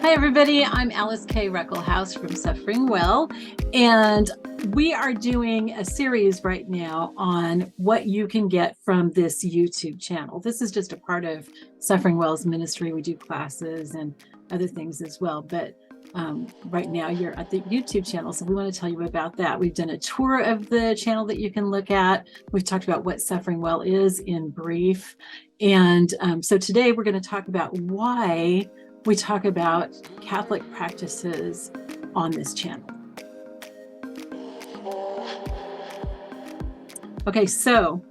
Hi, everybody. I'm Alice K. Reckelhaus from SufferingWell, and we are doing a series right now on what you can get from this YouTube channel. This is just a part of SufferingWell's ministry. We do classes and other things as well, but right now you're at the YouTube channel, so we want to tell you about that. We've done a tour of the channel that you can look at. We've talked about what SufferingWell is in brief, and so today we're going to talk about why we talk about Catholic practices on this channel. Okay, so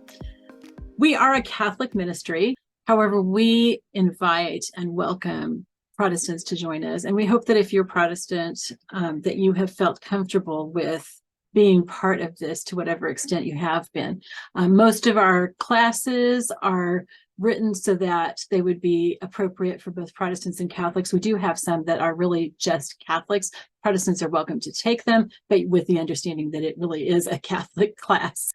we are a Catholic ministry. However, we invite and welcome Protestants to join us. And we hope that if you're Protestant, that you have felt comfortable with being part of this to whatever extent you have been. Most of our classes are written so that they would be appropriate for both Protestants and Catholics. We do have some that are really just Catholics. Protestants are welcome to take them, but with the understanding that it really is a Catholic class.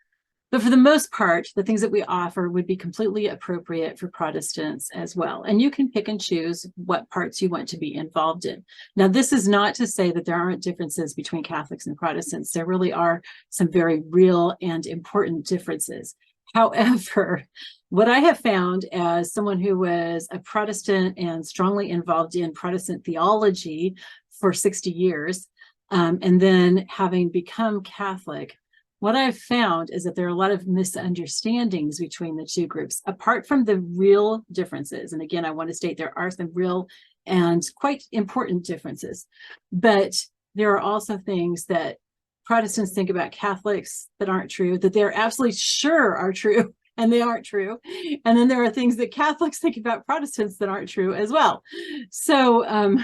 But for the most part, the things that we offer would be completely appropriate for Protestants as well. And you can pick and choose what parts you want to be involved in. Now, this is not to say that there aren't differences between Catholics and Protestants. There really are some very real and important differences. However, what I have found as someone who was a Protestant and strongly involved in Protestant theology for 60 years, and then having become Catholic, what I've found is that there are a lot of misunderstandings between the two groups, apart from the real differences. And again, I want to state there are some real and quite important differences, but there are also things that Protestants think about Catholics that aren't true, that they're absolutely sure are true, and they aren't true. And then there are things that Catholics think about Protestants that aren't true as well. So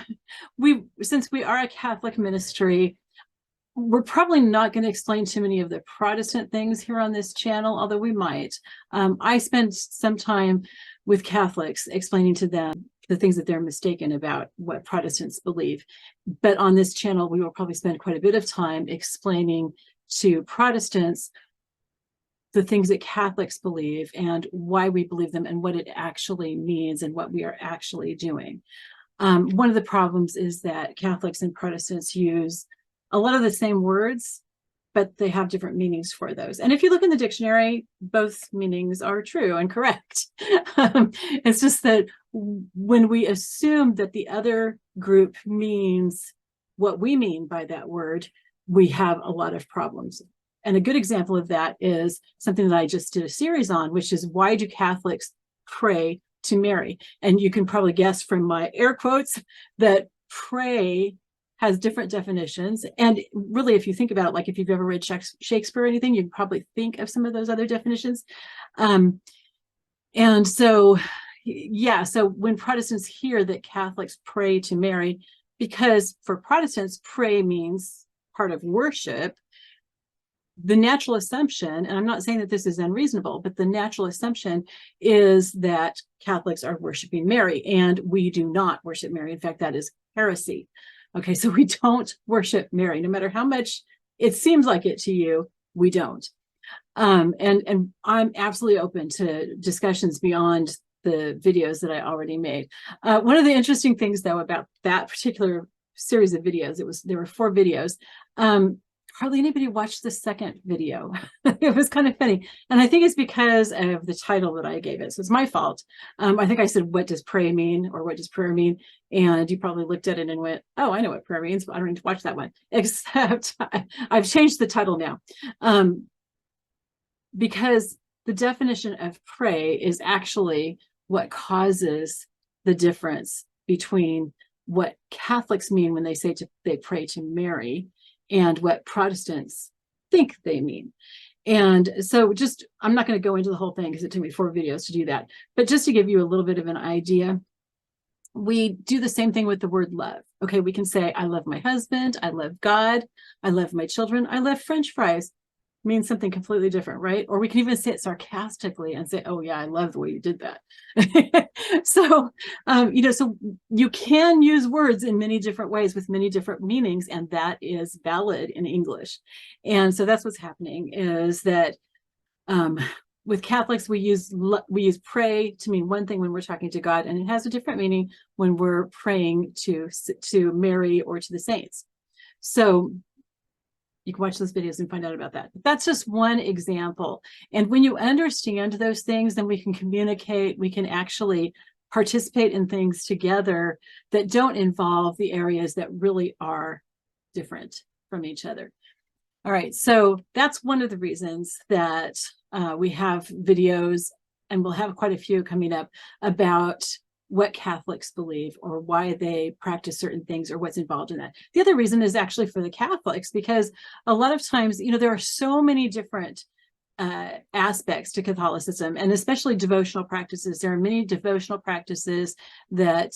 since we are a Catholic ministry, we're probably not going to explain too many of the Protestant things here on this channel, although we might. I spend some time with Catholics explaining to them the things that they're mistaken about what Protestants believe. But on this channel, we will probably spend quite a bit of time explaining to Protestants the things that Catholics believe and why we believe them and what it actually means and what we are actually doing. One of the problems is that Catholics and Protestants use a lot of the same words, but they have different meanings for those. And if you look in the dictionary, both meanings are true and correct. It's just that when we assume that the other group means what we mean by that word, we have a lot of problems. And a good example of that is something that I just did a series on, which is why do Catholics pray to Mary? And you can probably guess from my air quotes that pray has different definitions. And really, if you think about it, like if you've ever read Shakespeare or anything, you'd probably think of some of those other definitions. And so, yeah, so when Protestants hear that Catholics pray to Mary, because for Protestants, pray means part of worship, the natural assumption, and I'm not saying that this is unreasonable, but the natural assumption is that Catholics are worshiping Mary, and we do not worship Mary. In fact, that is heresy. Okay, so we don't worship Mary, no matter how much it seems like it to you, we don't. And I'm absolutely open to discussions beyond the videos that I already made. One of the interesting things, though, about that particular series of videos, there were 4 videos. Hardly anybody watched the second video. It was kind of funny. And I think it's because of the title that I gave it. So it's my fault. I think I said, what does pray mean? Or what does prayer mean? And you probably looked at it and went, oh, I know what prayer means, but I don't need to watch that one. Except I've changed the title now. Because the definition of pray is actually what causes the difference between what Catholics mean when they say they pray to Mary and what Protestants think they mean. And so I'm not going to go into the whole thing because it took me 4 videos to do that. But just to give you a little bit of an idea, we do the same thing with the word love. Okay, we can say, I love my husband, I love God, I love my children, I love French fries. Means something completely different, right? Or we can even say it sarcastically and say, oh yeah, I love the way you did that. So, so you can use words in many different ways with many different meanings, and that is valid in English. And so that's what's happening, is that with Catholics, we use pray to mean one thing when we're talking to God, and it has a different meaning when we're praying to Mary or to the saints. So you can watch those videos and find out about that. But that's just one example. And when you understand those things, then we can communicate, we can actually participate in things together that don't involve the areas that really are different from each other. All right, so that's one of the reasons that we have videos, and we'll have quite a few coming up, about what Catholics believe or why they practice certain things or what's involved in that. The other reason is actually for the Catholics, because a lot of times, you know, there are so many different aspects to Catholicism, and especially devotional practices. There are many devotional practices that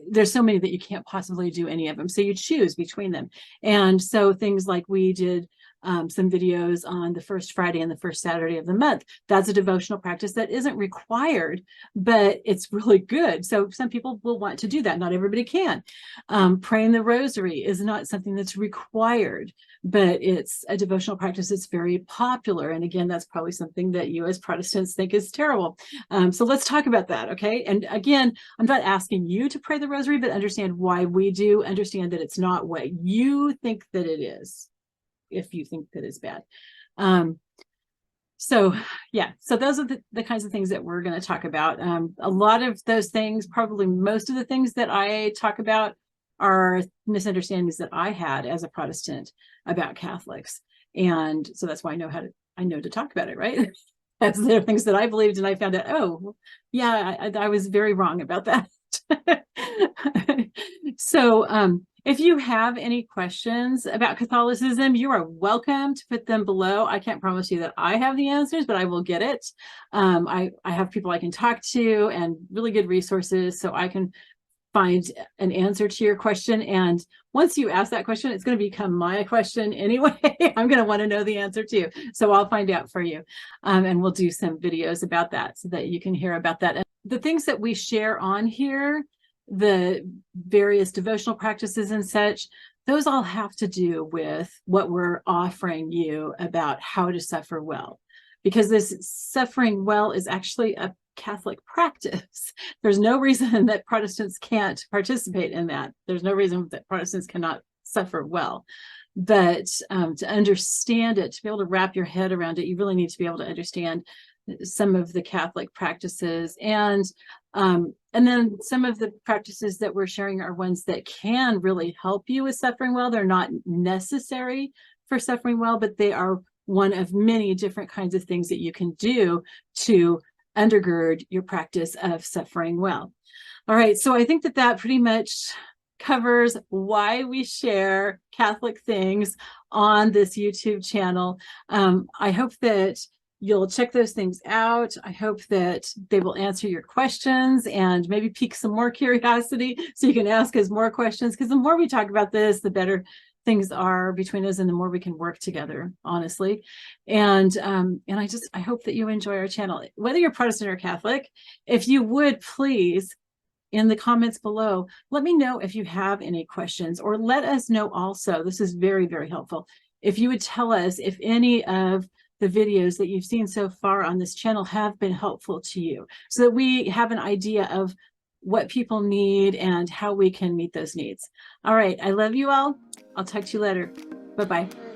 there's so many that you can't possibly do any of them. So you choose between them. And so things like we did some videos on the first Friday and the first Saturday of the month. That's a devotional practice that isn't required, but it's really good. So some people will want to do that. Not everybody can. Praying the rosary is not something that's required, but it's a devotional practice that's very popular. And again, that's probably something that you as Protestants think is terrible. So let's talk about that, okay? And again, I'm not asking you to pray the rosary, but understand why we do. Understand that it's not what you think that it is, if you think that it's bad. So yeah, so those are the kinds of things that we're going to talk about. A lot of those things, probably most of the things that I talk about, are misunderstandings that I had as a Protestant about Catholics. And so that's why I know to talk about it, right? That's the things that I believed, and I found out, oh, yeah, I was very wrong about that. So if you have any questions about Catholicism, you are welcome to put them below. I can't promise you that I have the answers, but I will get it. I have people I can talk to and really good resources, so I can find an answer to your question. And once you ask that question, it's going to become my question anyway. I'm going to want to know the answer too. So I'll find out for you. And we'll do some videos about that so that you can hear about that. And the things that we share on here, the various devotional practices and such, those all have to do with what we're offering you about how to suffer well. Because this suffering well is actually a Catholic practice. There's no reason that Protestants can't participate in that. There's no reason that Protestants cannot suffer well. But to understand it, to be able to wrap your head around it, you really need to be able to understand some of the Catholic practices. And then some of the practices that we're sharing are ones that can really help you with suffering well. They're not necessary for suffering well, but they are one of many different kinds of things that you can do to undergird your practice of suffering well. All right, so I think that pretty much covers why we share Catholic things on this YouTube channel. I hope that you'll check those things out. I hope that they will answer your questions and maybe pique some more curiosity so you can ask us more questions, because the more we talk about this, the better things are between us and the more we can work together, honestly. And I hope that you enjoy our channel, whether you're Protestant or Catholic. If you would please, in the comments below, let me know if you have any questions, or let us know also. This is very, very helpful. If you would tell us if any of the videos that you've seen so far on this channel have been helpful to you, so that we have an idea of what people need and how we can meet those needs. All right, I love you all. I'll talk to you later. Bye-bye.